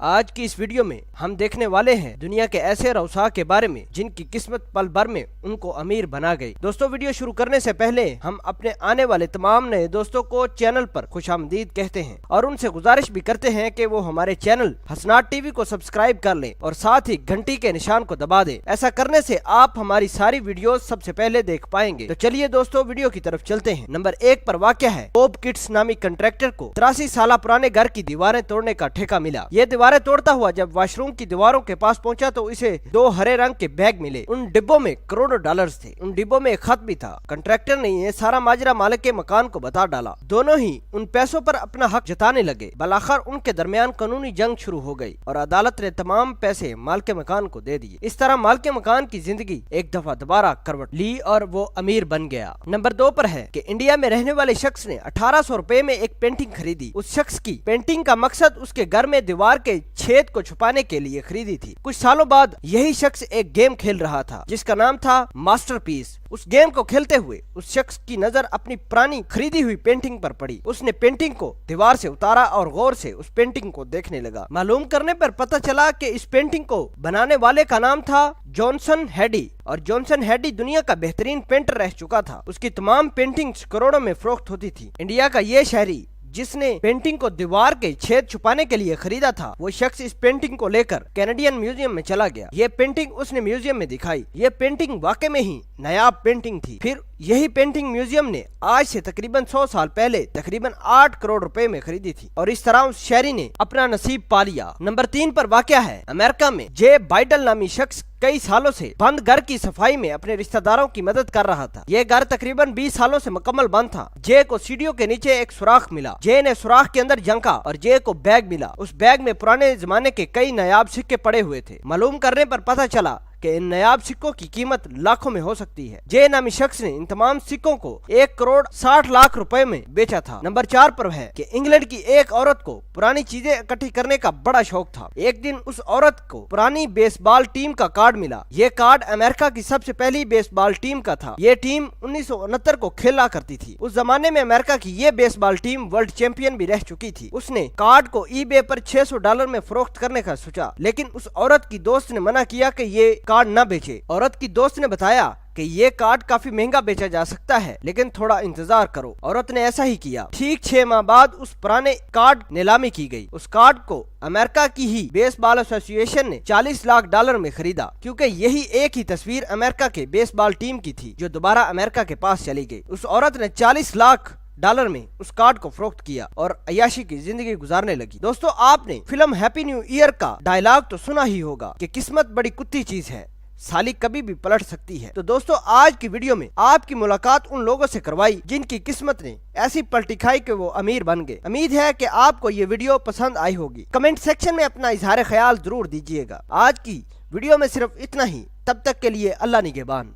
آج کی اس ویڈیو میں ہم دیکھنے والے ہیں دنیا کے ایسے رؤسا کے بارے میں جن کی قسمت پل بھر میں ان کو امیر بنا گئی۔ دوستو ویڈیو شروع کرنے سے پہلے ہم اپنے آنے والے تمام نئے دوستوں کو چینل پر خوش آمدید کہتے ہیں اور ان سے گزارش بھی کرتے ہیں کہ وہ ہمارے چینل حسنات ٹی وی کو سبسکرائب کر لیں اور ساتھ ہی گھنٹی کے نشان کو دبا دیں۔ ایسا کرنے سے آپ ہماری ساری ویڈیوز سب سے پہلے دیکھ پائیں گے۔ تو چلیے دوستو ویڈیو کی طرف چلتے ہیں۔ نمبر 1 پر واقع ہے بوب کٹس نامی کنٹریکٹر کو 83 سالہ پرانے گھر کی دیواریں توڑنے کا ٹھیکہ ملا۔ یہ دیواریں توڑتا ہوا جب واش روم کی دیواروں کے پاس پہنچا تو اسے 2 ہرے رنگ کے بیگ ملے۔ ان ڈبوں میں کروڑوں ڈالرز تھے۔ ان ڈبوں میں ایک خط بھی تھا۔ کنٹریکٹر نے یہ سارا ماجرا مالک کے مکان کو بتا ڈالا۔ دونوں ہی ان پیسوں پر اپنا حق جتانے لگے۔ بالآخر ان کے درمیان قانونی جنگ شروع ہو گئی اور عدالت نے تمام پیسے مالک مکان کو دے دیے۔ اس طرح مالک مکان کی زندگی ایک دفعہ دوبارہ کروٹ لی اور وہ امیر بن گیا۔ نمبر 2 پر ہے کہ انڈیا میں رہنے والے شخص نے 1800 روپے میں ایک پینٹنگ خریدی۔ اس شخص کی پینٹنگ کا مقصد اس کے گھر میں دیوار کے چھید کو چھپانے کے لیے خریدی تھی۔ کچھ سالوں بعد یہی شخص ایک گیم کھیل رہا تھا جس کا نام تھا ماسٹر پیس۔ اس گیم کو کھیلتے ہوئے اس شخص کی نظر اپنی پرانی خریدی ہوئی پینٹنگ پر پڑی۔ اس نے پینٹنگ کو دیوار سے اتارا اور غور سے اس پینٹنگ کو دیکھنے لگا۔ معلوم کرنے پر پتہ چلا کہ اس پینٹنگ کو بنانے والے کا نام تھا جانسن ہیڈی اور جانسن ہیڈی دنیا کا بہترین پینٹر رہ چکا تھا۔ اس کی تمام پینٹنگز کروڑوں میں فروخت ہوتی تھی۔ انڈیا کا یہ شہری جس نے پینٹنگ کو دیوار کے چھید چھپانے کے لیے خریدا تھا، وہ شخص اس پینٹنگ کو لے کر کینیڈین میوزیم میں چلا گیا۔ یہ پینٹنگ اس نے میوزیم میں دکھائی۔ یہ پینٹنگ واقع میں ہی نایاب پینٹنگ تھی۔ پھر یہی پینٹنگ میوزیم نے آج سے تقریباً 100 سال پہلے تقریباً 8 کروڑ روپے میں خریدی تھی اور اس طرح اس شہری نے اپنا نصیب پا لیا۔ نمبر 3 پر واقع ہے امریکہ میں جے بائیڈن نامی شخص کئی سالوں سے بند گھر کی صفائی میں اپنے رشتہ داروں کی مدد کر رہا تھا۔ یہ گھر تقریباً 20 سالوں سے مکمل بند تھا۔ جے کو سیڑھیوں کے نیچے ایک سوراخ ملا۔ جے نے سوراخ کے اندر جھانکا اور جے کو بیگ ملا۔ اس بیگ میں پرانے زمانے کے کئی نایاب سکے پڑے ہوئے تھے۔ معلوم کرنے پر پتہ چلا کہ ان نایاب سکوں کی قیمت لاکھوں میں ہو سکتی ہے۔ جے نامی شخص نے ان تمام سکوں کو 1 کروڑ 60 لاکھ روپے میں بیچا تھا۔ نمبر 4 پر ہے کہ انگلینڈ کی ایک عورت کو پرانی چیزیں اکٹھی کرنے کا بڑا شوق تھا۔ ایک دن اس عورت کو پرانی بیس بال ٹیم کا کارڈ ملا۔ یہ کارڈ امریکہ کی سب سے پہلی بیس بال ٹیم کا تھا۔ یہ ٹیم 1969 کو کھیلا کرتی تھی۔ اس زمانے میں امریکہ کی یہ بیس بال ٹیم ورلڈ چیمپئن بھی رہ چکی تھی۔ اس نے کارڈ کو ای بے پر $600 میں فروخت کرنے کا سوچا، لیکن اس عورت کی دوست نے منع کیا کہ یہ کارڈ نہ بیچے۔ عورت کی دوست نے بتایا کہ یہ کارڈ کافی مہنگا بیچا جا سکتا ہے، لیکن تھوڑا انتظار کرو۔ عورت نے ایسا ہی کیا۔ ٹھیک 6 ماہ بعد اس پرانے کارڈ نیلامی کی گئی۔ اس کارڈ کو امریکہ کی ہی بیس بال ایسوسی ایشن نے $40 لاکھ میں خریدا، کیونکہ یہی ایک ہی تصویر امریکہ کے بیس بال ٹیم کی تھی جو دوبارہ امریکہ کے پاس چلی گئی۔ اس عورت نے $40 لاکھ میں اس کارڈ کو فروخت کیا اور عیاشی کی زندگی گزارنے لگی۔ دوستو آپ نے فلم ہیپی نیو ایئر کا ڈائلاگ تو سنا ہی ہوگا کہ قسمت بڑی کتی چیز ہے، سالی کبھی بھی پلٹ سکتی ہے۔ تو دوستو آج کی ویڈیو میں آپ کی ملاقات ان لوگوں سے کروائی جن کی قسمت نے ایسی پلٹی کھائی کہ وہ امیر بن گئے۔ امید ہے کہ آپ کو یہ ویڈیو پسند آئی ہوگی۔ کمنٹ سیکشن میں اپنا اظہار خیال ضرور دیجیے گا۔ آج کی ویڈیو میں صرف اتنا ہی۔ تب تک کے لیے اللہ نگہبان۔